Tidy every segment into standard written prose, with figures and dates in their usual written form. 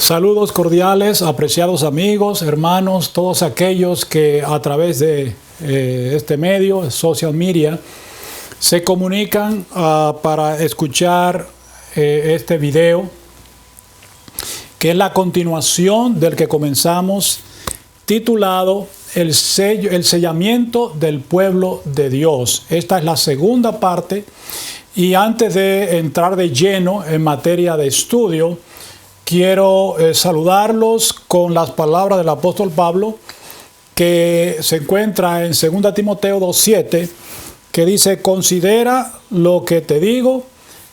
Saludos cordiales, apreciados amigos, hermanos, todos aquellos que a través de este medio, social media, se comunican para escuchar este video, que es la continuación del que comenzamos, titulado el sellamiento del pueblo de Dios. Esta es la segunda parte, y antes de entrar de lleno en materia de estudio, quiero saludarlos con las palabras del apóstol Pablo, que se encuentra en 2 Timoteo 2:7, que dice: considera lo que te digo,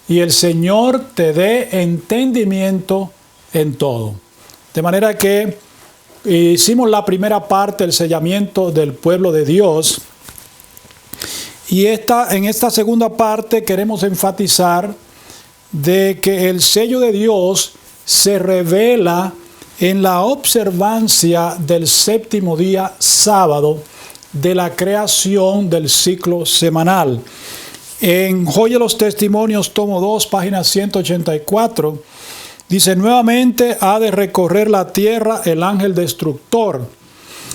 y el Señor te dé entendimiento en todo. De manera que hicimos la primera parte, el sellamiento del pueblo de Dios, y en esta segunda parte queremos enfatizar de que el sello de Dios se revela en la observancia del séptimo día sábado de la creación del ciclo semanal. En Joya de los Testimonios, tomo 2, página 184, dice: nuevamente ha de recorrer la tierra el ángel destructor.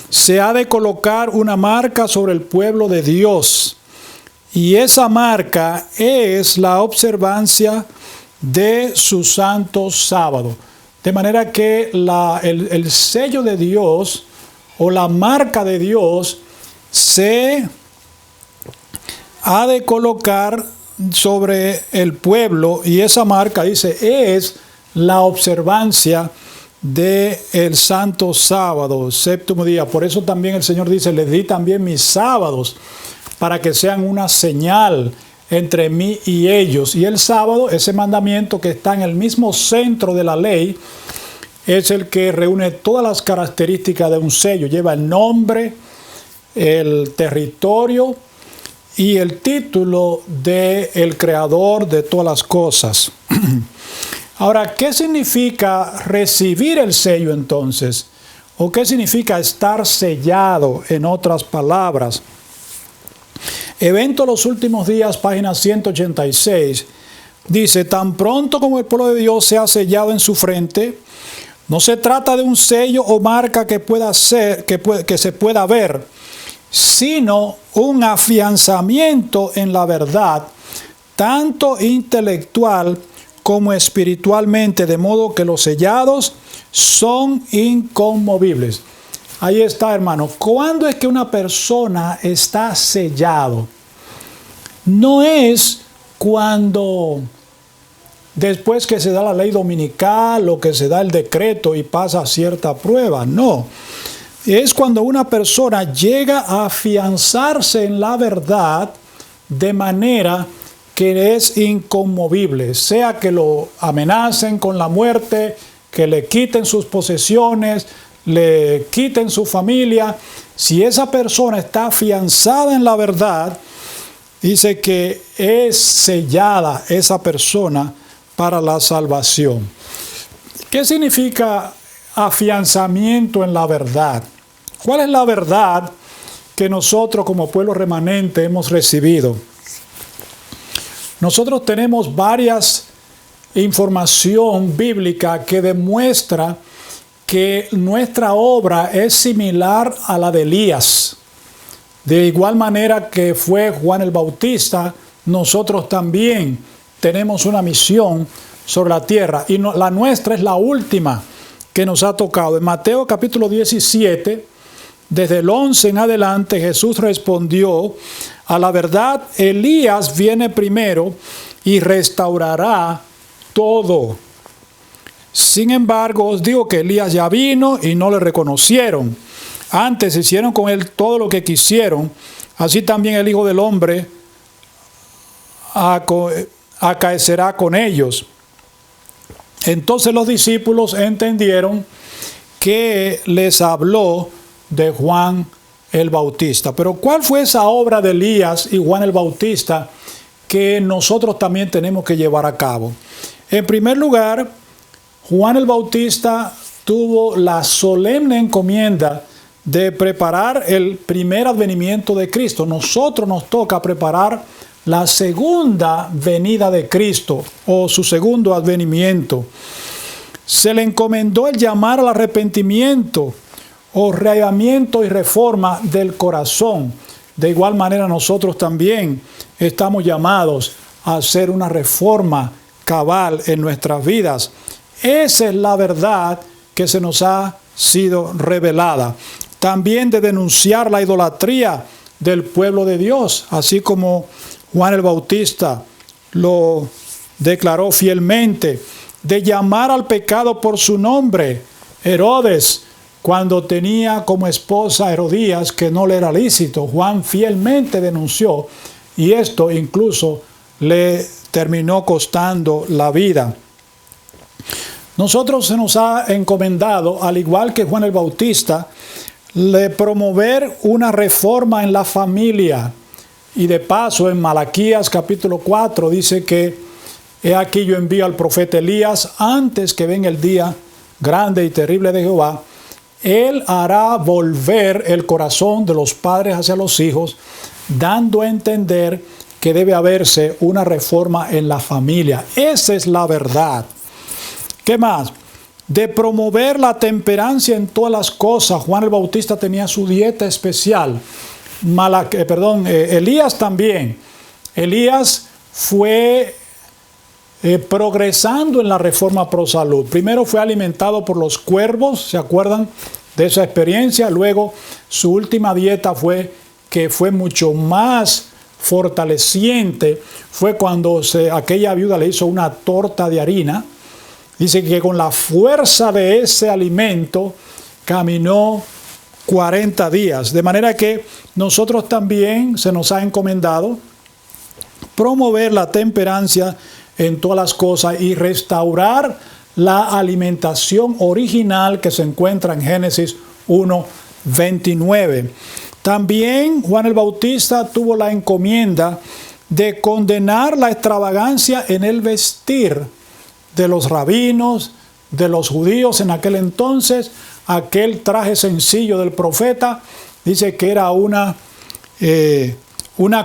Se ha de colocar una marca sobre el pueblo de Dios, y esa marca es la observancia de su santo sábado. De manera que el sello de Dios o la marca de Dios se ha de colocar sobre el pueblo, y esa marca, dice, es la observancia del santo sábado, séptimo día. Por eso también el Señor dice: les di también mis sábados para que sean una señal entre mí y ellos. Y el sábado, ese mandamiento que está en el mismo centro de la ley, es el que reúne todas las características de un sello. Lleva el nombre, el territorio y el título del creador de todas las cosas. Ahora, ¿qué significa recibir el sello entonces? ¿O qué significa estar sellado, en otras palabras? Evento de los últimos días, página 186, dice: tan pronto como el pueblo de Dios sea sellado en su frente, no se trata de un sello o marca que se pueda ver, sino un afianzamiento en la verdad, tanto intelectual como espiritualmente, de modo que los sellados son inconmovibles. Ahí está, hermano. ¿Cuándo es que una persona está sellado? No es cuando después que se da la ley dominical o que se da el decreto y pasa cierta prueba. No. Es cuando una persona llega a afianzarse en la verdad de manera que es inconmovible. Sea que lo amenacen con la muerte, que le quiten sus posesiones, le quiten su familia. Si esa persona está afianzada en la verdad, dice que es sellada esa persona para la salvación. ¿Qué significa afianzamiento en la verdad? ¿Cuál es la verdad que nosotros como pueblo remanente hemos recibido? Nosotros tenemos varias información bíblica que demuestra que nuestra obra es similar a la de Elías. De igual manera que fue Juan el Bautista, nosotros también tenemos una misión sobre la tierra, y la nuestra es la última que nos ha tocado. En Mateo capítulo 17, desde el 11 en adelante, Jesús respondió: a la verdad, Elías viene primero y restaurará todo. Sin embargo, os digo que Elías ya vino y no le reconocieron. Antes hicieron con él todo lo que quisieron. Así también el Hijo del Hombre acaecerá con ellos. Entonces los discípulos entendieron que les habló de Juan el Bautista. Pero ¿cuál fue esa obra de Elías y Juan el Bautista que nosotros también tenemos que llevar a cabo? En primer lugar, Juan el Bautista tuvo la solemne encomienda de preparar el primer advenimiento de Cristo. Nosotros nos toca preparar la segunda venida de Cristo, o su segundo advenimiento. se le encomendó el llamar al arrepentimiento o reavivamiento y reforma del corazón. De igual manera nosotros también estamos llamados a hacer una reforma cabal en nuestras vidas. Esa es la verdad que se nos ha sido revelada. También de denunciar la idolatría del pueblo de Dios, así como Juan el Bautista lo declaró fielmente, de llamar al pecado por su nombre. Herodes, cuando tenía como esposa a Herodías, que no le era lícito, Juan fielmente denunció, y esto incluso le terminó costando la vida. Nosotros se nos ha encomendado, al igual que Juan el Bautista, de promover una reforma en la familia. Y de paso, en Malaquías capítulo 4 dice que he aquí yo envío al profeta Elías antes que venga el día grande y terrible de Jehová. Él hará volver el corazón de los padres hacia los hijos, dando a entender que debe haberse una reforma en la familia. Esa es la verdad. ¿Qué más? De promover la temperancia en todas las cosas. Juan el Bautista tenía su dieta especial. Elías también. Elías fue progresando en la reforma pro salud. Primero fue alimentado por los cuervos, ¿se acuerdan de esa experiencia? Luego su última dieta fue mucho más fortaleciente. Fue cuando aquella viuda le hizo una torta de harina. Dice que con la fuerza de ese alimento caminó 40 días. De manera que nosotros también se nos ha encomendado promover la temperancia en todas las cosas y restaurar la alimentación original que se encuentra en Génesis 1:29. También Juan el Bautista tuvo la encomienda de condenar la extravagancia en el vestir de los rabinos, de los judíos en aquel entonces. Aquel traje sencillo del profeta dice que era una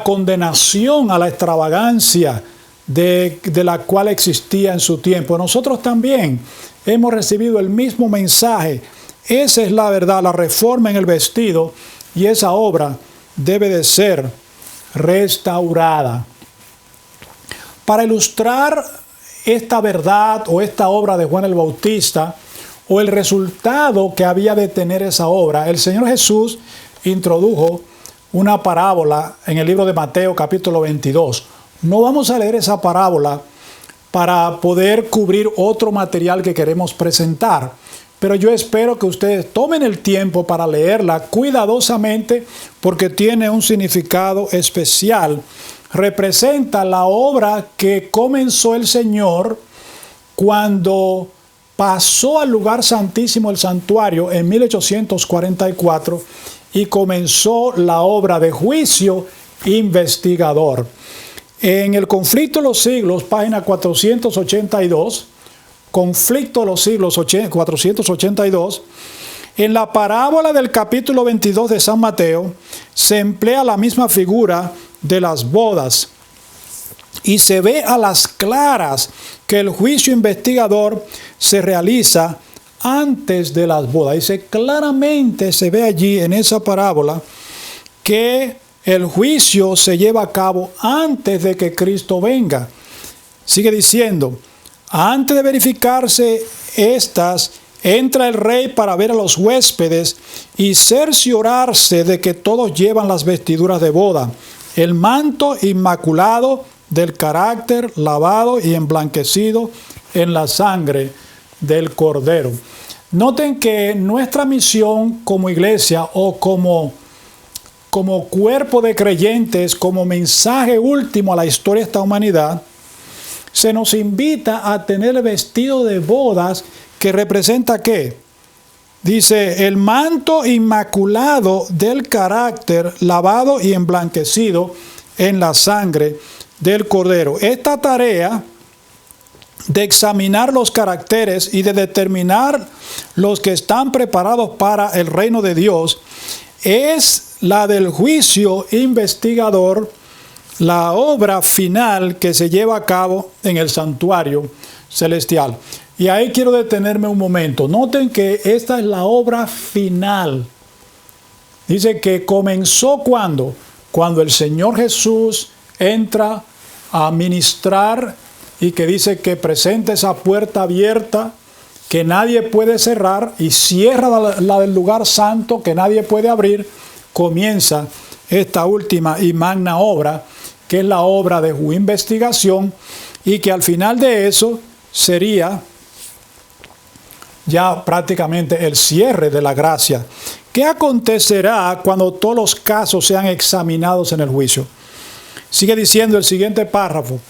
condenación a la extravagancia de la cual existía en su tiempo. Nosotros también hemos recibido el mismo mensaje. Esa es la verdad, la reforma en el vestido, y esa obra debe de ser restaurada. Para ilustrar esta verdad o esta obra de Juan el Bautista, o el resultado que había de tener esa obra, el Señor Jesús introdujo una parábola en el libro de Mateo capítulo 22. No vamos a leer esa parábola para poder cubrir otro material que queremos presentar, pero yo espero que ustedes tomen el tiempo para leerla cuidadosamente, porque tiene un significado especial. Representa la obra que comenzó el Señor cuando pasó al lugar santísimo, el santuario, en 1844, y comenzó la obra de juicio investigador. En el Conflicto de los Siglos, página 482, Conflicto de los Siglos 482, en la parábola del capítulo 22 de San Mateo, se emplea la misma figura de las bodas. Y se ve a las claras que el juicio investigador se realiza antes de las bodas. Dice claramente, se ve allí en esa parábola, que el juicio se lleva a cabo antes de que Cristo venga. Sigue diciendo, antes de verificarse estas, entra el rey para ver a los huéspedes y cerciorarse de que todos llevan las vestiduras de boda, el manto inmaculado del carácter, lavado y emblanquecido en la sangre del Cordero. Noten que nuestra misión como iglesia o como cuerpo de creyentes, como mensaje último a la historia de esta humanidad, se nos invita a tener el vestido de bodas que representa ¿qué? Dice, el manto inmaculado del carácter, lavado y emblanquecido en la sangre del Cordero. Esta tarea de examinar los caracteres y de determinar los que están preparados para el reino de Dios es la del juicio investigador la obra final que se lleva a cabo en el santuario celestial. Y ahí quiero detenerme un momento. Noten que esta es la obra final. Dice que comenzó cuando el Señor Jesús entra a ministrar y que dice que presenta esa puerta abierta que nadie puede cerrar y cierra la del lugar santo que nadie puede abrir. Comienza esta última y magna obra, que es la obra de su investigación, y que al final de eso sería ya prácticamente el cierre de la gracia. ¿Qué acontecerá cuando todos los casos sean examinados en el juicio? Sigue diciendo el siguiente párrafo.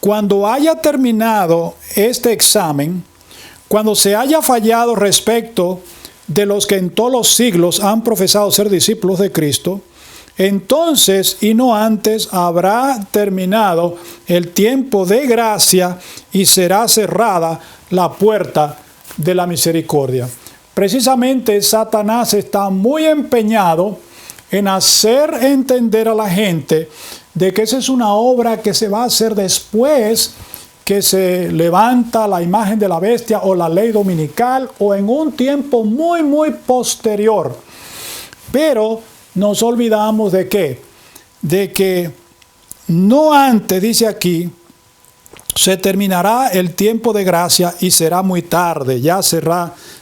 Cuando haya terminado este examen, cuando se haya fallado respecto de los que en todos los siglos han profesado ser discípulos de Cristo, entonces y no antes habrá terminado el tiempo de gracia y será cerrada la puerta de la misericordia. Precisamente Satanás está muy empeñado en hacer entender a la gente de que esa es una obra que se va a hacer después que se levanta la imagen de la bestia o la ley dominical o en un tiempo muy, muy posterior. Pero nos olvidamos de qué, de que no antes, dice aquí, se terminará el tiempo de gracia y será muy tarde,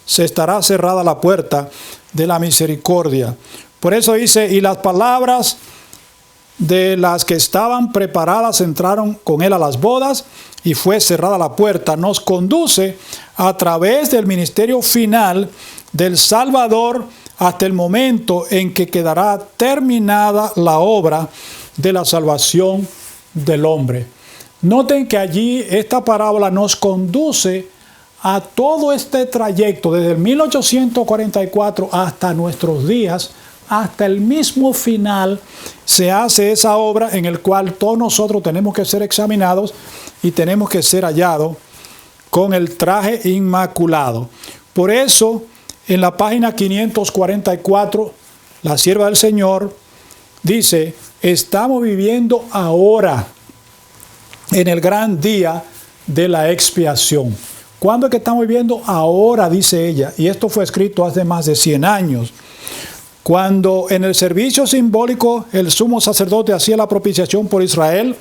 se estará cerrada la puerta de la misericordia. Por eso dice, y las palabras de las que estaban preparadas entraron con él a las bodas y fue cerrada la puerta. Nos conduce a través del ministerio final del Salvador hasta el momento en que quedará terminada la obra de la salvación del hombre. Noten que allí esta parábola nos conduce a todo este trayecto desde el 1844 hasta nuestros días, hasta el mismo final se hace esa obra en el cual todos nosotros tenemos que ser examinados y tenemos que ser hallados con el traje inmaculado. Por eso, en la página 544, la sierva del Señor dice, estamos viviendo ahora en el gran día de la expiación. ¿Cuándo es que estamos viviendo? Ahora, dice ella, y esto fue escrito hace más de 100 años. Cuando en el servicio simbólico el sumo sacerdote hacía la propiciación por Israel,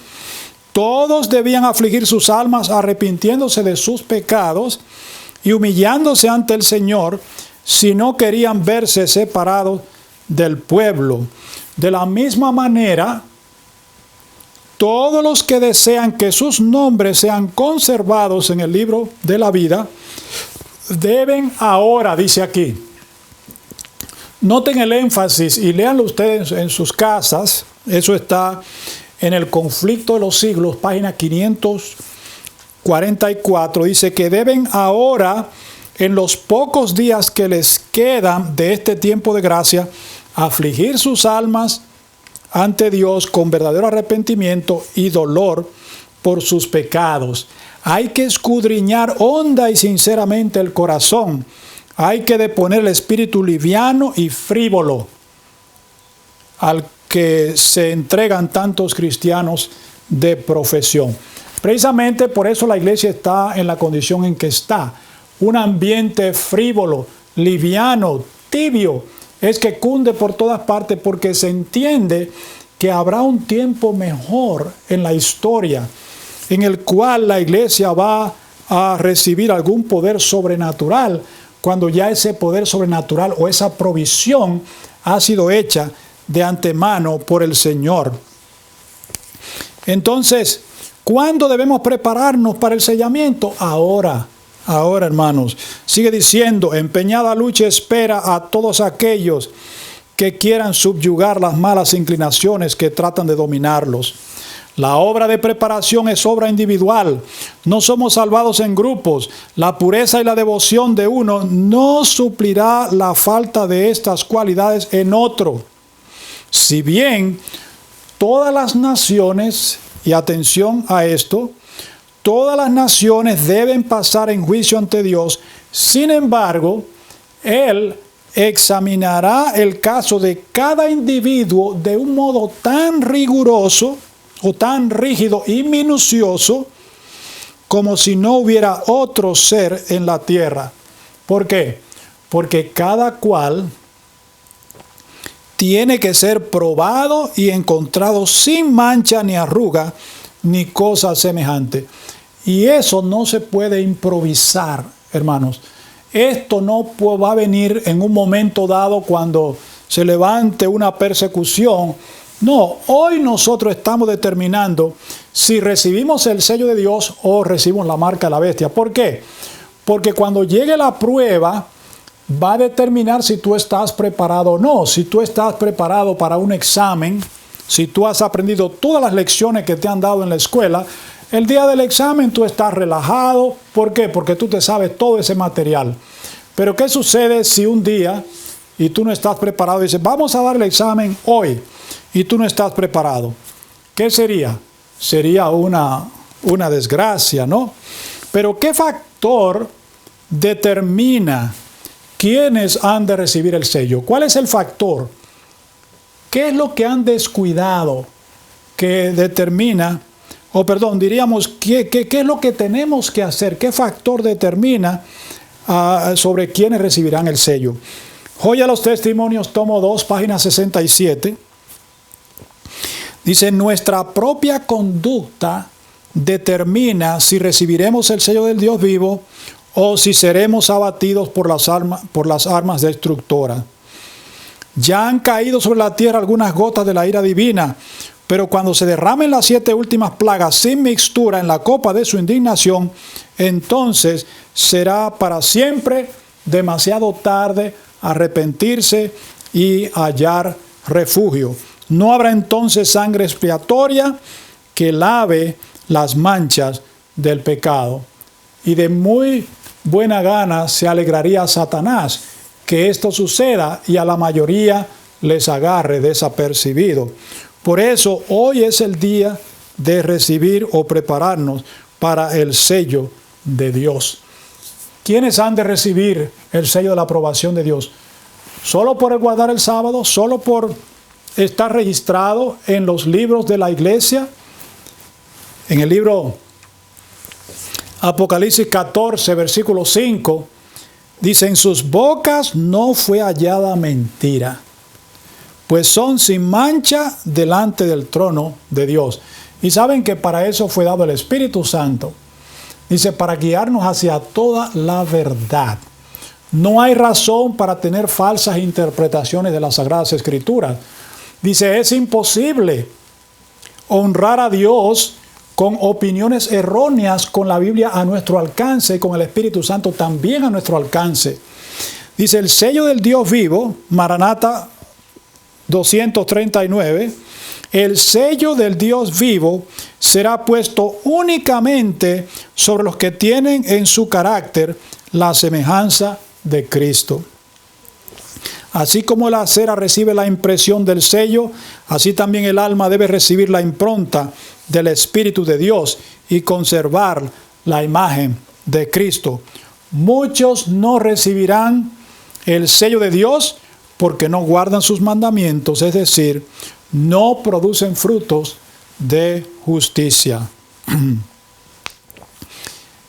todos debían afligir sus almas arrepintiéndose de sus pecados y humillándose ante el Señor si no querían verse separados del pueblo. De la misma manera, todos los que desean que sus nombres sean conservados en el libro de la vida, deben ahora, dice aquí. Noten el énfasis y léanlo ustedes en sus casas. Eso está en el Conflicto de los Siglos, página 544. Dice que deben ahora, en los pocos días que les quedan de este tiempo de gracia, afligir sus almas ante Dios con verdadero arrepentimiento y dolor por sus pecados. Hay que escudriñar honda y sinceramente el corazón. Hay que deponer el espíritu liviano y frívolo al que se entregan tantos cristianos de profesión. Precisamente por eso la iglesia está en la condición en que está. Un ambiente frívolo, liviano, tibio, es que cunde por todas partes porque se entiende que habrá un tiempo mejor en la historia en el cual la iglesia va a recibir algún poder sobrenatural, cuando ya ese poder sobrenatural o esa provisión ha sido hecha de antemano por el Señor. Entonces, ¿cuándo debemos prepararnos para el sellamiento? Ahora, hermanos. Sigue diciendo, empeñada lucha espera a todos aquellos que quieran subyugar las malas inclinaciones que tratan de dominarlos. La obra de preparación es obra individual. No somos salvados en grupos. La pureza y la devoción de uno no suplirá la falta de estas cualidades en otro. Si bien todas las naciones, y atención a esto, todas las naciones deben pasar en juicio ante Dios, sin embargo, Él examinará el caso de cada individuo de un modo tan riguroso o tan rígido y minucioso como si no hubiera otro ser en la tierra. ¿Por qué? Porque cada cual tiene que ser probado y encontrado sin mancha ni arruga ni cosa semejante. Y eso no se puede improvisar, hermanos. Esto no va a venir en un momento dado cuando se levante una persecución. No, hoy nosotros estamos determinando si recibimos el sello de Dios o recibimos la marca de la bestia. ¿Por qué? Porque cuando llegue la prueba, va a determinar si tú estás preparado o no. Si tú estás preparado para un examen, si tú has aprendido todas las lecciones que te han dado en la escuela, el día del examen tú estás relajado. ¿Por qué? Porque tú te sabes todo ese material. Pero ¿qué sucede si un día y tú no estás preparado y dices, vamos a dar el examen hoy, y tú no estás preparado? ¿Qué sería? Sería una desgracia, ¿no? Pero ¿qué factor determina quiénes han de recibir el sello? ¿Cuál es el factor? ¿Qué es lo que han descuidado que determina, diríamos, ¿qué es lo que tenemos que hacer? ¿Qué factor determina sobre quiénes recibirán el sello? Joya a los Testimonios, tomo 2, página 67. Dice, nuestra propia conducta determina si recibiremos el sello del Dios vivo o si seremos abatidos por las armas destructoras. Ya han caído sobre la tierra algunas gotas de la ira divina, pero cuando se derramen las 7 últimas plagas sin mixtura en la copa de su indignación, entonces será para siempre demasiado tarde arrepentirse y hallar refugio. No habrá entonces sangre expiatoria que lave las manchas del pecado. Y de muy buena gana se alegraría Satanás que esto suceda y a la mayoría les agarre desapercibido. Por eso hoy es el día de recibir o prepararnos para el sello de Dios. ¿Quiénes han de recibir el sello de la aprobación de Dios? ¿Solo por guardar el sábado? ¿Solo por estar registrado en los libros de la iglesia? En el libro Apocalipsis 14, versículo 5, dice, en sus bocas no fue hallada mentira, pues son sin mancha delante del trono de Dios. Y saben que para eso fue dado el Espíritu Santo. Dice, para guiarnos hacia toda la verdad. No hay razón para tener falsas interpretaciones de las Sagradas Escrituras. Dice, es imposible honrar a Dios con opiniones erróneas con la Biblia a nuestro alcance y con el Espíritu Santo también a nuestro alcance. Dice, el sello del Dios vivo, Maranata 239, el sello del Dios vivo será puesto únicamente sobre los que tienen en su carácter la semejanza de Cristo. Así como la cera recibe la impresión del sello, así también el alma debe recibir la impronta del Espíritu de Dios y conservar la imagen de Cristo. Muchos no recibirán el sello de Dios porque no guardan sus mandamientos, es decir, no producen frutos de justicia.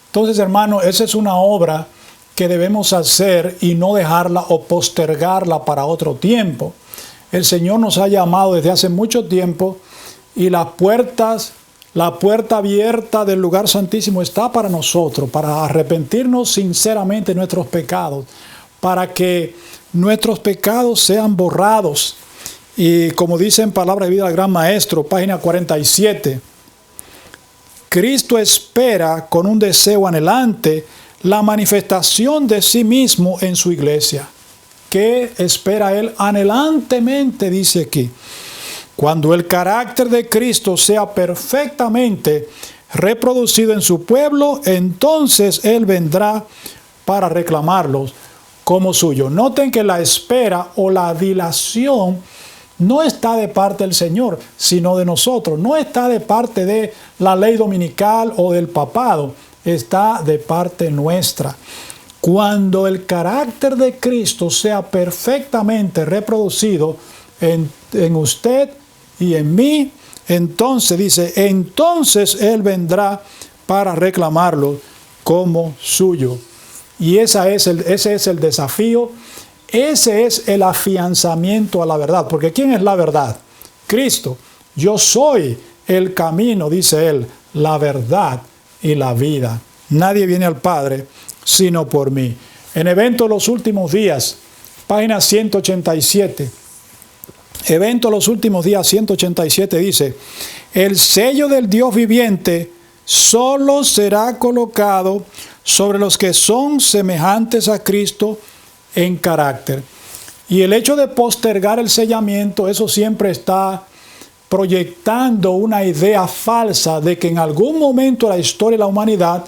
Entonces, hermano, esa es una obra que debemos hacer y no dejarla o postergarla para otro tiempo. El Señor nos ha llamado desde hace mucho tiempo y la puerta abierta del lugar santísimo está para nosotros, para arrepentirnos sinceramente de nuestros pecados, para que nuestros pecados sean borrados. Y como dice en Palabra de Vida el Gran Maestro, página 47, Cristo espera con un deseo anhelante la manifestación de sí mismo en su iglesia. ¿Qué espera Él anhelantemente? Dice aquí. Cuando el carácter de Cristo sea perfectamente reproducido en su pueblo, entonces Él vendrá para reclamarlos como suyo. Noten que la espera o la dilación no está de parte del Señor, sino de nosotros. No está de parte de la ley dominical o del papado, está de parte nuestra. Cuando el carácter de Cristo sea perfectamente reproducido en usted y en mí, entonces dice, entonces Él vendrá para reclamarlo como suyo. Y ese es el desafío, ese es el afianzamiento a la verdad. Porque ¿quién es la verdad? Cristo. Yo soy el camino, dice Él, la verdad y la vida. Nadie viene al Padre sino por mí. En Evento de los Últimos Días, página 187. Evento de los Últimos Días, 187 dice, el sello del Dios viviente solo será colocado sobre los que son semejantes a Cristo en carácter. Y el hecho de postergar el sellamiento, eso siempre está proyectando una idea falsa de que en algún momento de la historia de la humanidad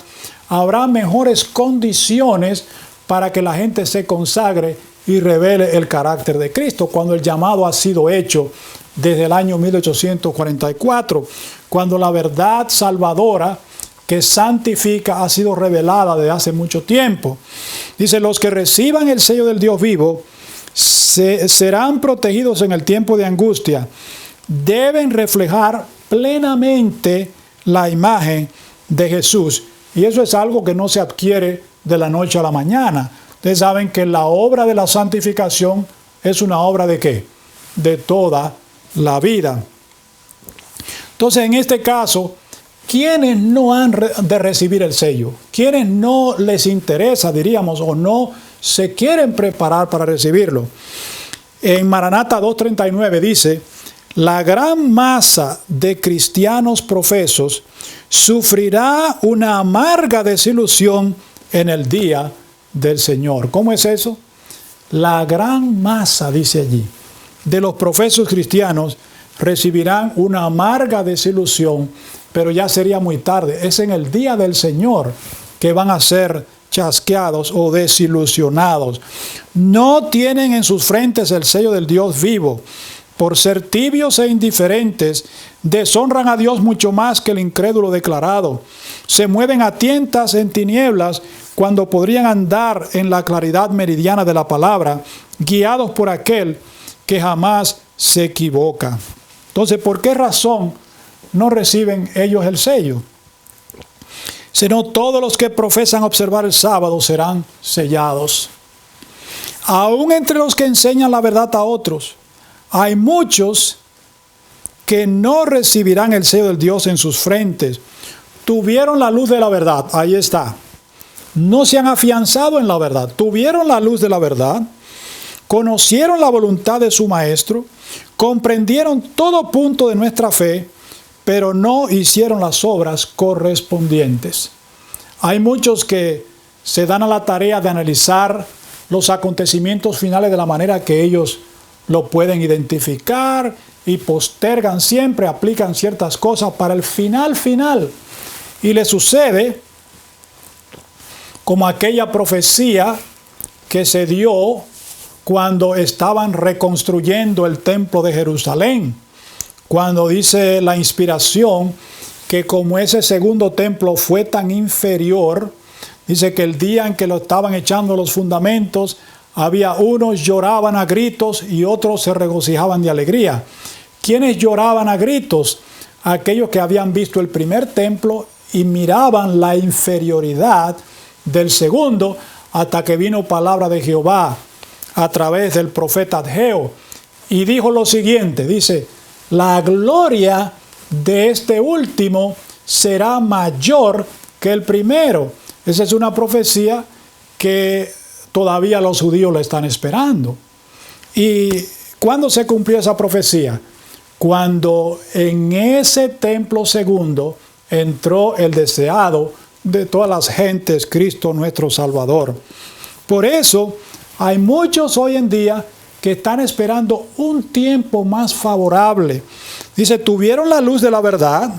habrá mejores condiciones para que la gente se consagre y revele el carácter de Cristo, cuando el llamado ha sido hecho desde el año 1844, cuando la verdad salvadora que santifica ha sido revelada desde hace mucho tiempo. Dice, los que reciban el sello del Dios vivo serán protegidos en el tiempo de angustia. Deben reflejar plenamente la imagen de Jesús. Y eso es algo que no se adquiere de la noche a la mañana. Ustedes saben que la obra de la santificación es una obra ¿de qué? De toda la vida. Entonces, en este caso, ¿quiénes no han de recibir el sello? ¿Quiénes no les interesa, diríamos, o no se quieren preparar para recibirlo? En Maranata 2:39 dice, la gran masa de cristianos profesos sufrirá una amarga desilusión en el día del Señor. ¿Cómo es eso? La gran masa, dice allí, de los profesos cristianos recibirán una amarga desilusión, pero ya sería muy tarde. Es en el día del Señor que van a ser chasqueados o desilusionados. No tienen en sus frentes el sello del Dios vivo. Por ser tibios e indiferentes, deshonran a Dios mucho más que el incrédulo declarado. Se mueven a tientas en tinieblas cuando podrían andar en la claridad meridiana de la palabra, guiados por aquel que jamás se equivoca. Entonces, ¿por qué razón no reciben ellos el sello? Sino todos los que profesan observar el sábado serán sellados. Aún entre los que enseñan la verdad a otros, hay muchos que no recibirán el sello del Dios en sus frentes. Tuvieron la luz de la verdad, ahí está. No se han afianzado en la verdad. Tuvieron la luz de la verdad, conocieron la voluntad de su maestro, comprendieron todo punto de nuestra fe, pero no hicieron las obras correspondientes. Hay muchos que se dan a la tarea de analizar los acontecimientos finales de la manera que ellos lo pueden identificar y postergan siempre, aplican ciertas cosas para el final. Y le sucede como aquella profecía que se dio cuando estaban reconstruyendo el templo de Jerusalén. Cuando dice la inspiración que como ese segundo templo fue tan inferior, dice que el día en que lo estaban echando los fundamentos, había unos lloraban a gritos y otros se regocijaban de alegría. ¿Quiénes lloraban a gritos? Aquellos que habían visto el primer templo y miraban la inferioridad del segundo, hasta que vino palabra de Jehová a través del profeta Ageo y dijo lo siguiente, dice, la gloria de este último será mayor que el primero. Esa es una profecía que todavía los judíos la están esperando. ¿Y cuándo se cumplió esa profecía? Cuando en ese templo segundo entró el deseado de todas las gentes, Cristo nuestro Salvador. Por eso hay muchos hoy en día que están esperando un tiempo más favorable. Dice, tuvieron la luz de la verdad.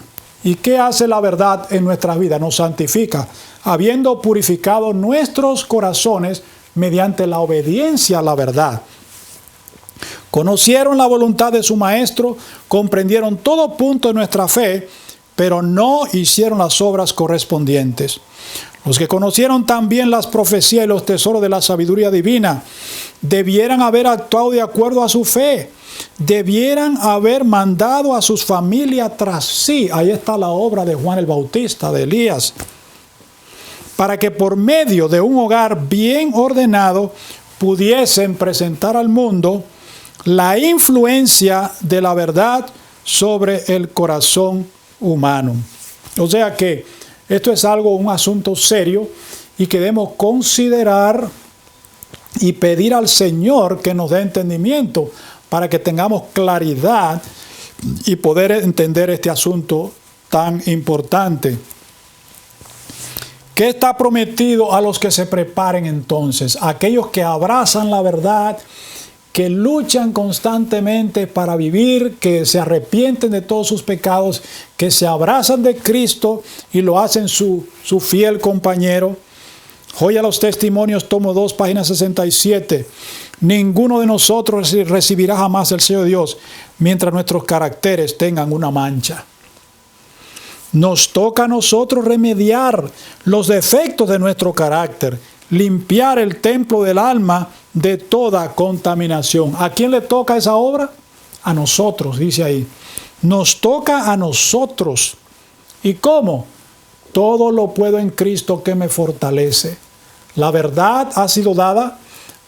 ¿Y qué hace la verdad en nuestras vidas? Nos santifica, habiendo purificado nuestros corazones mediante la obediencia a la verdad. Conocieron la voluntad de su maestro, comprendieron todo punto de nuestra fe, pero no hicieron las obras correspondientes. Los que conocieron también las profecías y los tesoros de la sabiduría divina, debieran haber actuado de acuerdo a su fe, debieran haber mandado a sus familias tras sí. Ahí está la obra de Juan el Bautista, de Elías, para que por medio de un hogar bien ordenado pudiesen presentar al mundo la influencia de la verdad sobre el corazón humano. O sea que esto es un asunto serio y que debemos considerar y pedir al Señor que nos dé entendimiento para que tengamos claridad y poder entender este asunto tan importante. ¿Qué está prometido a los que se preparen entonces? Aquellos que abrazan la verdad, que luchan constantemente para vivir, que se arrepienten de todos sus pecados, que se abrazan de Cristo y lo hacen su fiel compañero. Joya los Testimonios, tomo 2, página 67. Ninguno de nosotros recibirá jamás el sello de Dios mientras nuestros caracteres tengan una mancha. Nos toca a nosotros remediar los defectos de nuestro carácter, limpiar el templo del alma de toda contaminación. ¿A quién le toca esa obra? A nosotros, dice ahí. Nos toca a nosotros. ¿Y cómo? Todo lo puedo en Cristo que me fortalece. La verdad ha sido dada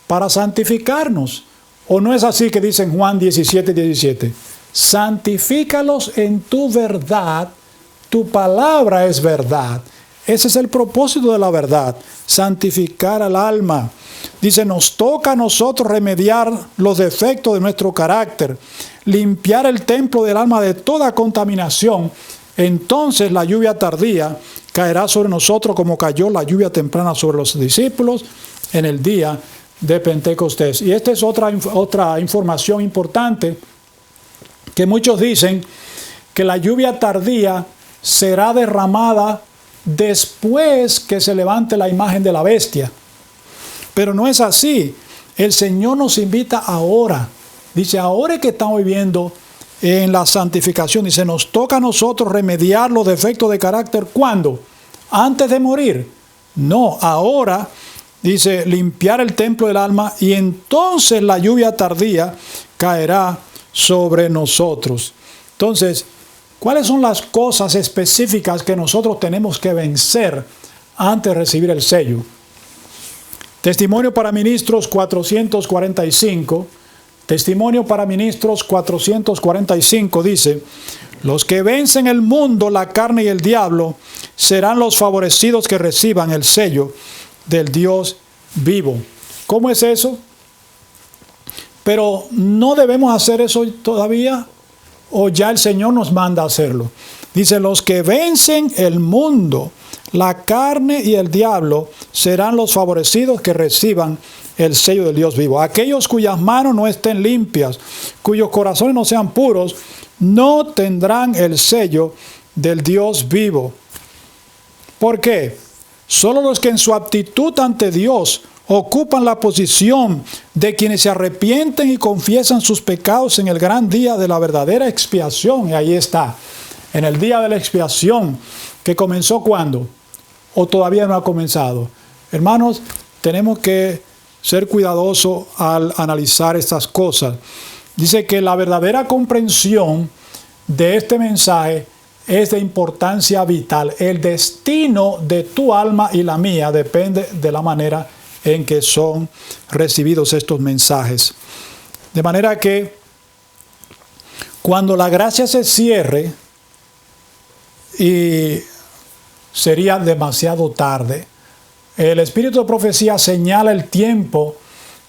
para santificarnos. ¿O no es así que dice en Juan 17:17? Santifícalos en tu verdad. Tu palabra es verdad. Ese es el propósito de la verdad, santificar al alma. Dice, nos toca a nosotros remediar los defectos de nuestro carácter, limpiar el templo del alma de toda contaminación. Entonces la lluvia tardía caerá sobre nosotros como cayó la lluvia temprana sobre los discípulos en el día de Pentecostés. Y esta es otra información importante, que muchos dicen que la lluvia tardía será derramada después que se levante la imagen de la bestia. Pero no es así. El Señor nos invita ahora. Dice, ahora que estamos viviendo en la santificación, dice, nos toca a nosotros remediar los defectos de carácter. ¿Cuándo? ¿Antes de morir? No, ahora, dice, limpiar el templo del alma y entonces la lluvia tardía caerá sobre nosotros. Entonces, ¿cuáles son las cosas específicas que nosotros tenemos que vencer antes de recibir el sello? Testimonio para Ministros 445. Testimonio para Ministros 445 dice, los que vencen el mundo, la carne y el diablo, serán los favorecidos que reciban el sello del Dios vivo. ¿Cómo es eso? Pero no debemos hacer eso todavía. ¿O ya el Señor nos manda a hacerlo? Dice, los que vencen el mundo, la carne y el diablo, serán los favorecidos que reciban el sello del Dios vivo. Aquellos cuyas manos no estén limpias, cuyos corazones no sean puros, no tendrán el sello del Dios vivo. ¿Por qué? Solo los que en su actitud ante Dios ocupan la posición de quienes se arrepienten y confiesan sus pecados en el gran día de la verdadera expiación. Y ahí está, en el día de la expiación, que comenzó ¿cuándo? ¿O todavía no ha comenzado? Hermanos, tenemos que ser cuidadosos al analizar estas cosas. Dice que la verdadera comprensión de este mensaje es de importancia vital. El destino de tu alma y la mía depende de la manera en que son recibidos estos mensajes. De manera que cuando la gracia se cierre, y sería demasiado tarde, el espíritu de profecía señala el tiempo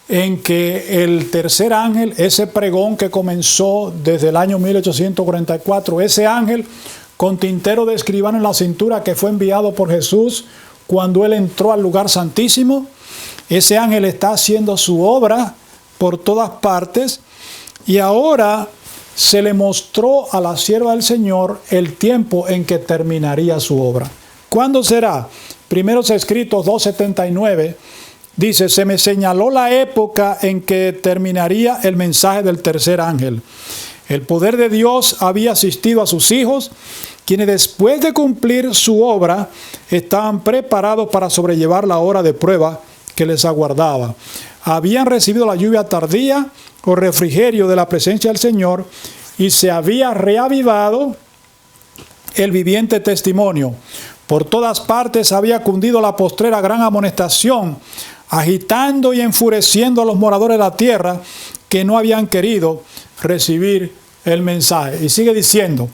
en que el tercer ángel, ese pregón que comenzó desde el año 1844, ese ángel con tintero de escribano en la cintura que fue enviado por Jesús cuando él entró al lugar santísimo, ese ángel está haciendo su obra por todas partes y ahora se le mostró a la sierva del Señor el tiempo en que terminaría su obra. ¿Cuándo será? Primeros Escritos 2:79 dice, se me señaló la época en que terminaría el mensaje del tercer ángel. El poder de Dios había asistido a sus hijos, quienes después de cumplir su obra estaban preparados para sobrellevar la hora de prueba que les aguardaba. Habían recibido la lluvia tardía o refrigerio de la presencia del Señor, y se había reavivado el viviente testimonio. Por todas partes había cundido la postrera gran amonestación, agitando y enfureciendo a los moradores de la tierra que no habían querido recibir el mensaje. Y sigue diciendo,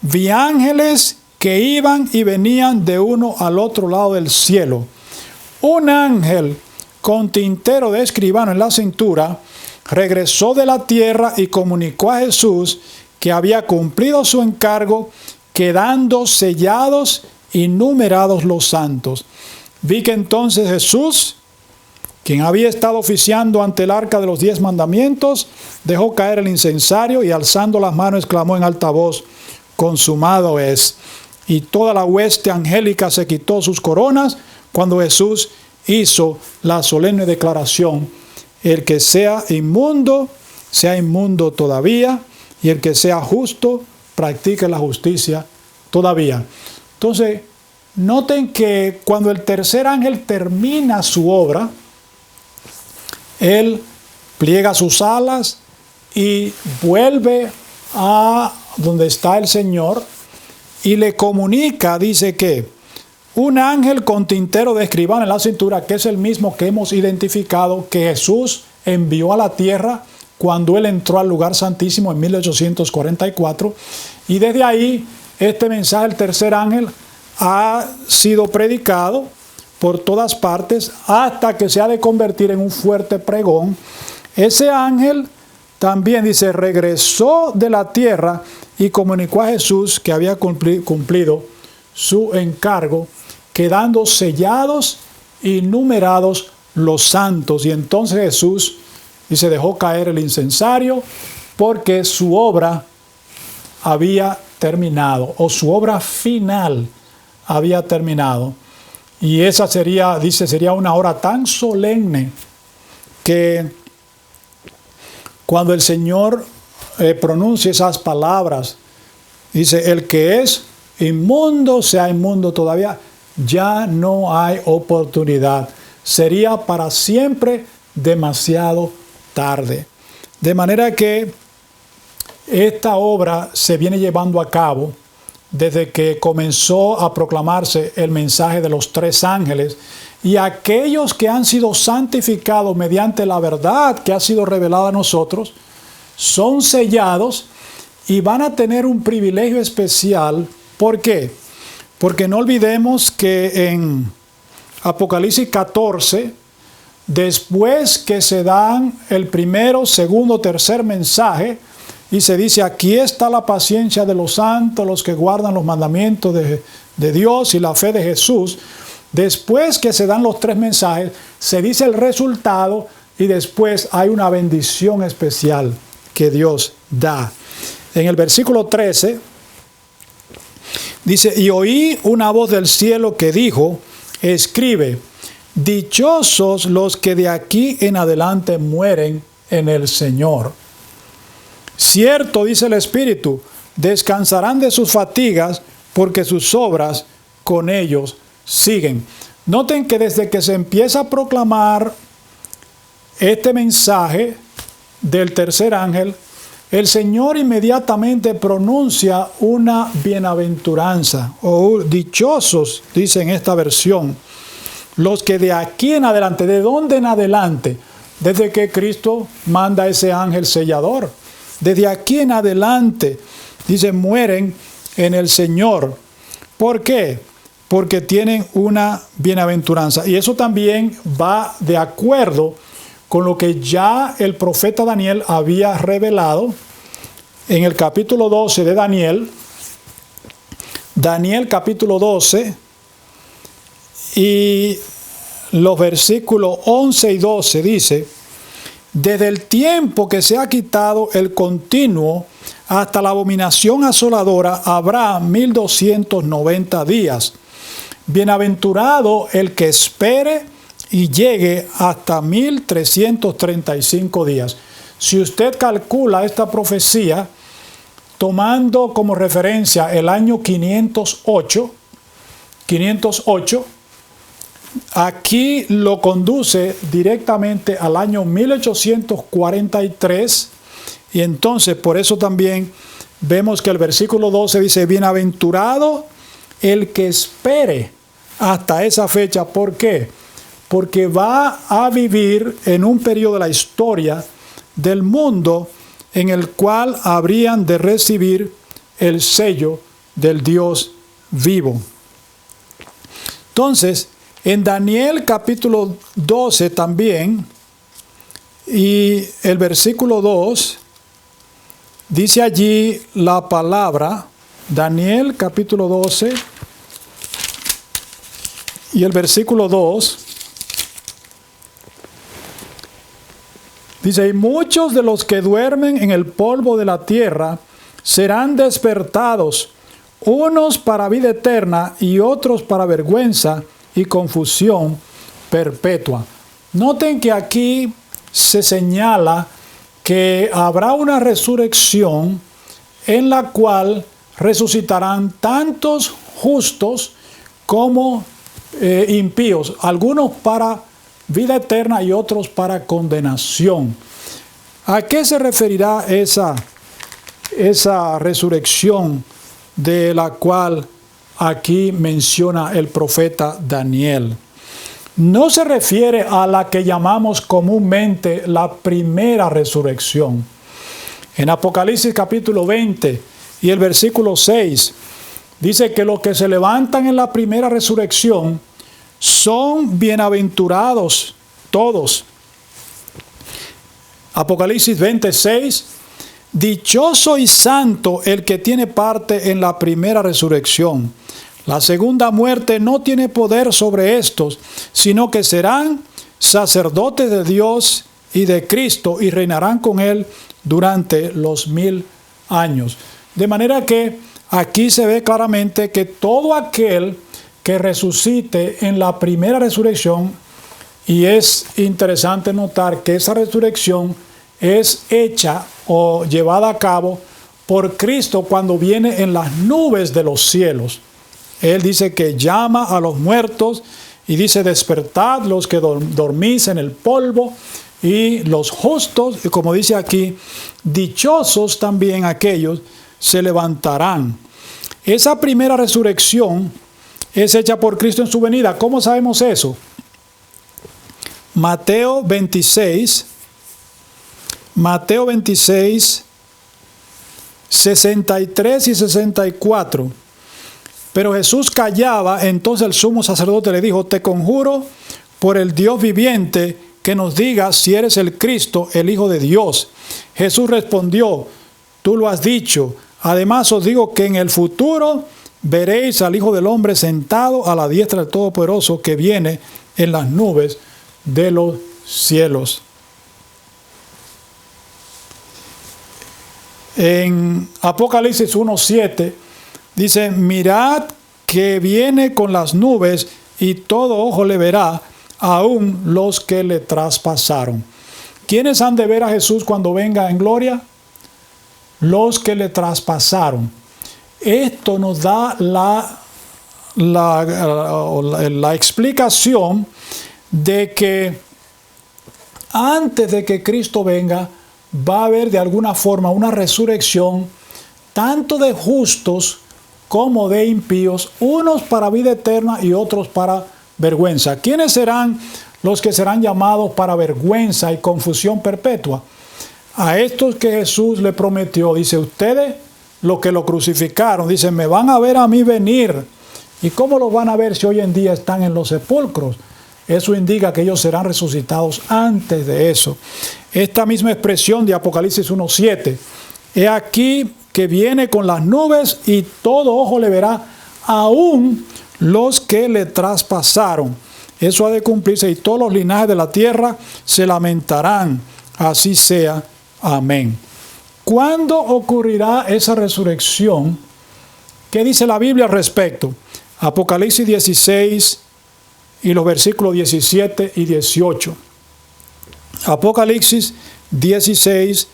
vi ángeles que iban y venían de uno al otro lado del cielo. Un ángel con tintero de escribano en la cintura regresó de la tierra y comunicó a Jesús que había cumplido su encargo, quedando sellados y numerados los santos. Vi que entonces Jesús, quien había estado oficiando ante el arca de los 10 mandamientos, dejó caer el incensario y alzando las manos exclamó en alta voz, consumado es. Y toda la hueste angélica se quitó sus coronas cuando Jesús hizo la solemne declaración, el que sea inmundo todavía, y el que sea justo, practique la justicia todavía. Entonces, noten que cuando el tercer ángel termina su obra, él pliega sus alas y vuelve a donde está el Señor y le comunica, dice que un ángel con tintero de escribano en la cintura, que es el mismo que hemos identificado que Jesús envió a la tierra cuando él entró al lugar santísimo en 1844, y desde ahí este mensaje del tercer ángel ha sido predicado por todas partes hasta que se ha de convertir en un fuerte pregón. Ese ángel también dice, regresó de la tierra y comunicó a Jesús que había cumplido su encargo, quedando sellados y numerados los santos. Y entonces Jesús dice, dejó caer el incensario porque su obra había terminado, o su obra final había terminado. Y esa sería, dice, sería una hora tan solemne que cuando el Señor pronuncie esas palabras, dice, el que es inmundo sea inmundo todavía, ya no hay oportunidad. Sería para siempre demasiado tarde. De manera que esta obra se viene llevando a cabo desde que comenzó a proclamarse el mensaje de los 3 ángeles, y aquellos que han sido santificados mediante la verdad que ha sido revelada a nosotros, son sellados y van a tener un privilegio especial. ¿Por qué? Porque no olvidemos que en Apocalipsis 14, después que se dan el primero, segundo, tercer mensaje, y se dice, aquí está la paciencia de los santos, los que guardan los mandamientos de Dios y la fe de Jesús. Después que se dan los 3 mensajes, se dice el resultado y después hay una bendición especial que Dios da. En el versículo 13 dice, y oí una voz del cielo que dijo, escribe, dichosos los que de aquí en adelante mueren en el Señor. Cierto, dice el Espíritu, descansarán de sus fatigas, porque sus obras con ellos siguen. Noten que desde que se empieza a proclamar este mensaje del tercer ángel, el Señor inmediatamente pronuncia una bienaventuranza, o dichosos, dice en esta versión, los que de aquí en adelante. ¿De dónde en adelante? Desde que Cristo manda a ese ángel sellador. Desde aquí en adelante, dice, mueren en el Señor. ¿Por qué? Porque tienen una bienaventuranza. Y eso también va de acuerdo con lo que ya el profeta Daniel había revelado en el capítulo 12 de Daniel. Daniel capítulo 12 y los versículos 11 y 12 dice, desde el tiempo que se ha quitado el continuo hasta la abominación asoladora habrá 1290 días. Bienaventurado el que espere y llegue hasta 1335 días. Si usted calcula esta profecía tomando como referencia el año 508, aquí lo conduce directamente al año 1843, y entonces por eso también vemos que el versículo 12 dice: bienaventurado el que espere hasta esa fecha. ¿Por qué? Porque va a vivir en un periodo de la historia del mundo en el cual habrían de recibir el sello del Dios vivo. Entonces, en Daniel capítulo 12 también, y el versículo 2, dice allí la palabra, Daniel capítulo 12 y el versículo 2, dice: y muchos de los que duermen en el polvo de la tierra serán despertados, unos para vida eterna y otros para vergüenza y confusión perpetua. Noten que aquí se señala que habrá una resurrección en la cual resucitarán tantos justos como impíos, algunos para vida eterna y otros para condenación. ¿A qué se referirá esa resurrección de la cual aquí menciona el profeta Daniel? No se refiere a la que llamamos comúnmente la primera resurrección. En Apocalipsis capítulo 20 y el versículo 6 dice que los que se levantan en la primera resurrección son bienaventurados todos. Apocalipsis 26: dichoso y santo el que tiene parte en la primera resurrección. La segunda muerte no tiene poder sobre estos, sino que serán sacerdotes de Dios y de Cristo y reinarán con él durante los 1000 años. De manera que aquí se ve claramente que todo aquel que resucite en la primera resurrección, y es interesante notar que esa resurrección es hecha o llevada a cabo por Cristo cuando viene en las nubes de los cielos. Él dice que llama a los muertos y dice: despertad los que dormís en el polvo, y los justos, y como dice aquí, dichosos también aquellos, se levantarán. Esa primera resurrección es hecha por Cristo en su venida. ¿Cómo sabemos eso? Mateo 26, 63 y 64. Pero Jesús callaba. Entonces el sumo sacerdote le dijo: te conjuro por el Dios viviente que nos digas si eres el Cristo, el Hijo de Dios. Jesús respondió: tú lo has dicho. Además os digo que en el futuro veréis al Hijo del Hombre sentado a la diestra del Todopoderoso, que viene en las nubes de los cielos. En Apocalipsis 1:7 dice: mirad que viene con las nubes y todo ojo le verá, aun los que le traspasaron. ¿Quiénes han de ver a Jesús cuando venga en gloria? Los que le traspasaron. Esto nos da la explicación de que antes de que Cristo venga va a haber de alguna forma una resurrección tanto de justos como de impíos, unos para vida eterna y otros para vergüenza. ¿Quiénes serán los que serán llamados para vergüenza y confusión perpetua? A estos que Jesús le prometió. Dice: ustedes, los que lo crucificaron, dice: me van a ver a mí venir. ¿Y cómo los van a ver si hoy en día están en los sepulcros? Eso indica que ellos serán resucitados antes de eso. Esta misma expresión de Apocalipsis 1:7: he aquí que viene con las nubes y todo ojo le verá, aún los que le traspasaron. Eso ha de cumplirse, y todos los linajes de la tierra se lamentarán. Así sea. Amén. ¿Cuándo ocurrirá esa resurrección? ¿Qué dice la Biblia al respecto? Apocalipsis 16 y los versículos 17 y 18. Apocalipsis 16,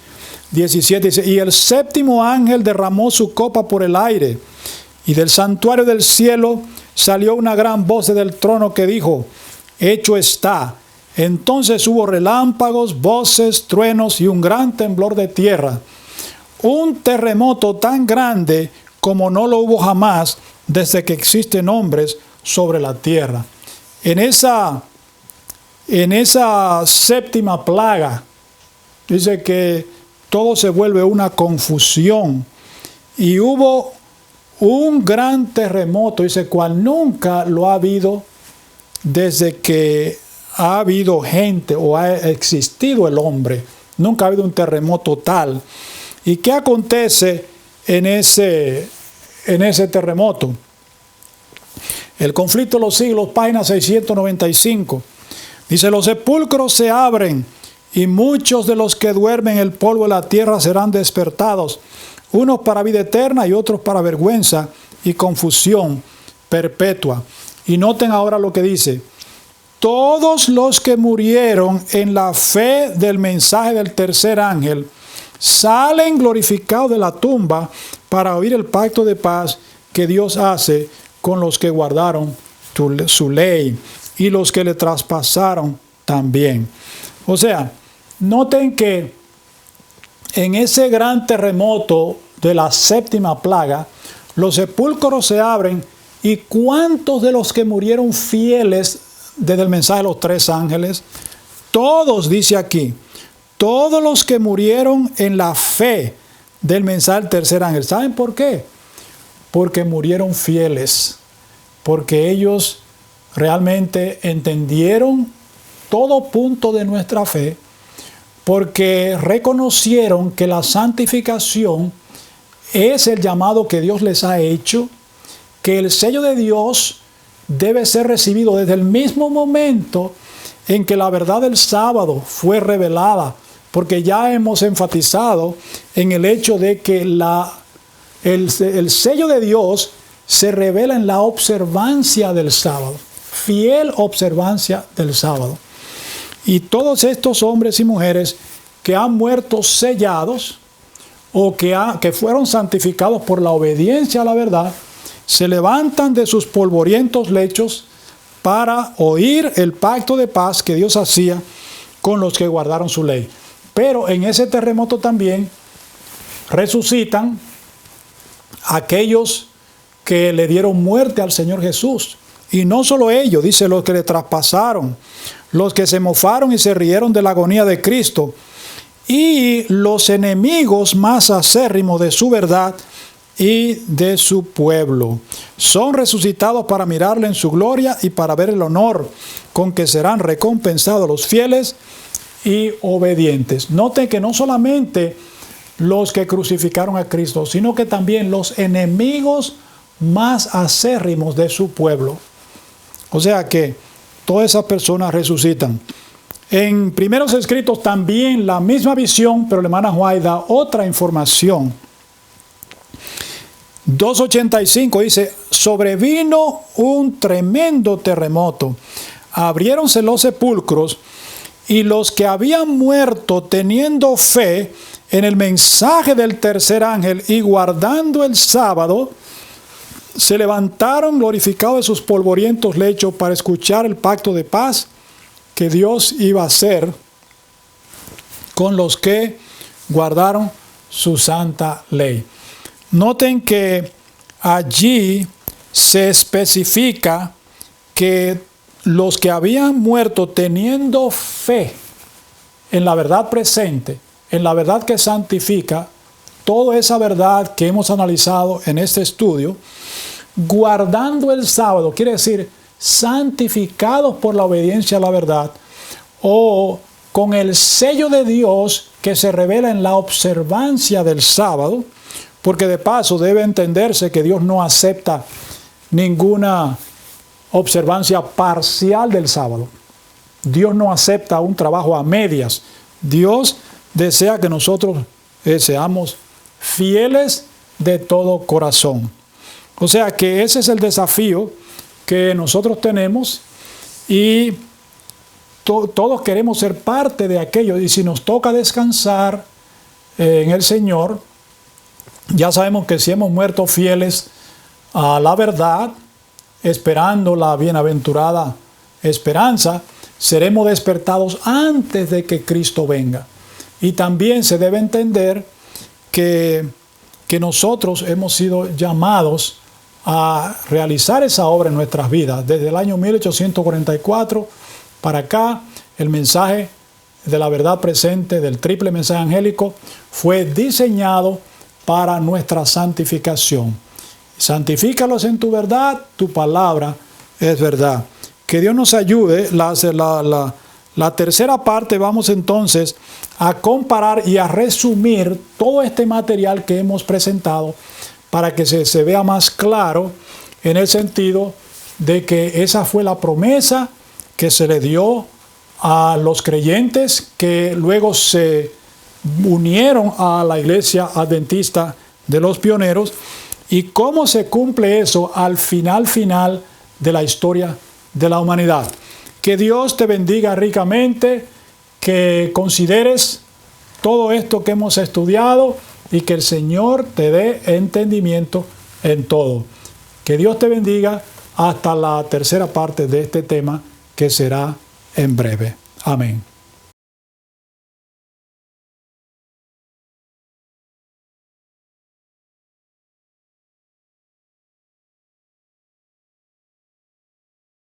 17 dice: y el séptimo ángel derramó su copa por el aire, y del santuario del cielo salió una gran voz del trono que dijo: hecho está. Entonces hubo relámpagos, voces, truenos y un gran temblor de tierra. Un terremoto tan grande como no lo hubo jamás desde que existen hombres sobre la tierra. En esa séptima plaga, dice que todo se vuelve una confusión. Y hubo un gran terremoto, dice, cual nunca lo ha habido desde que ha habido gente o ha existido el hombre. Nunca ha habido un terremoto tal. ¿Y qué acontece en ese terremoto? El conflicto de los siglos, página 695. Dice, los sepulcros se abren y muchos de los que duermen en el polvo de la tierra serán despertados, unos para vida eterna y otros para vergüenza y confusión perpetua. Y noten ahora lo que dice. Todos los que murieron en la fe del mensaje del tercer ángel salen glorificados de la tumba para oír el pacto de paz que Dios hace con los que guardaron su ley y los que le traspasaron también. O sea, noten que en ese gran terremoto de la séptima plaga, los sepulcros se abren y ¿cuántos de los que murieron fieles desde el mensaje de los tres ángeles? Todos, dice aquí, todos los que murieron en la fe del mensaje del tercer ángel. ¿Saben por qué? Porque murieron fieles, porque ellos realmente entendieron todo punto de nuestra fe, porque reconocieron que la santificación es el llamado que Dios les ha hecho, que el sello de Dios debe ser recibido desde el mismo momento en que la verdad del sábado fue revelada, porque ya hemos enfatizado en el hecho de que el sello de Dios se revela en la observancia del sábado, fiel observancia del sábado. Y todos estos hombres y mujeres que han muerto sellados o que fueron santificados por la obediencia a la verdad, se levantan de sus polvorientos lechos para oír el pacto de paz que Dios hacía con los que guardaron su ley. Pero en ese terremoto también resucitan aquellos que le dieron muerte al Señor Jesús. Y no solo ellos, dice, los que le traspasaron, los que se mofaron y se rieron de la agonía de Cristo, y los enemigos más acérrimos de su verdad y de su pueblo. Son resucitados para mirarle en su gloria y para ver el honor con que serán recompensados los fieles y obedientes. Noten que no solamente los que crucificaron a Cristo, sino que también los enemigos más acérrimos de su pueblo. O sea que todas esas personas resucitan. En Primeros Escritos también la misma visión, pero la hermana White da otra información. 2:85 dice, sobrevino un tremendo terremoto, abriéronse los sepulcros y los que habían muerto teniendo fe en el mensaje del tercer ángel y guardando el sábado, se levantaron glorificados de sus polvorientos lechos para escuchar el pacto de paz que Dios iba a hacer con los que guardaron su santa ley. Noten que allí se especifica que los que habían muerto teniendo fe en la verdad presente, en la verdad que santifica, toda esa verdad que hemos analizado en este estudio, guardando el sábado, quiere decir santificados por la obediencia a la verdad, o con el sello de Dios que se revela en la observancia del sábado, porque de paso debe entenderse que Dios no acepta ninguna observancia parcial del sábado. Dios no acepta un trabajo a medias. Dios desea que nosotros seamos fieles de todo corazón. O sea que ese es el desafío que nosotros tenemos y todos queremos ser parte de aquello. Y si nos toca descansar en el Señor, ya sabemos que si hemos muerto fieles a la verdad, esperando la bienaventurada esperanza, seremos despertados antes de que Cristo venga. Y también se debe entender que nosotros hemos sido llamados a realizar esa obra en nuestras vidas. Desde el año 1844 para acá, el mensaje de la verdad presente, del triple mensaje angélico, fue diseñado para nuestra santificación. Santifícalos en tu verdad, tu palabra es verdad. Que Dios nos ayude. La tercera parte, vamos entonces a comparar y a resumir todo este material que hemos presentado para que se vea más claro en el sentido de que esa fue la promesa que se le dio a los creyentes que luego se unieron a la iglesia adventista de los pioneros, y cómo se cumple eso al final de la historia de la humanidad. Que Dios te bendiga ricamente, que consideres todo esto que hemos estudiado y que el Señor te dé entendimiento en todo. Que Dios te bendiga hasta la tercera parte de este tema, que será en breve. Amén.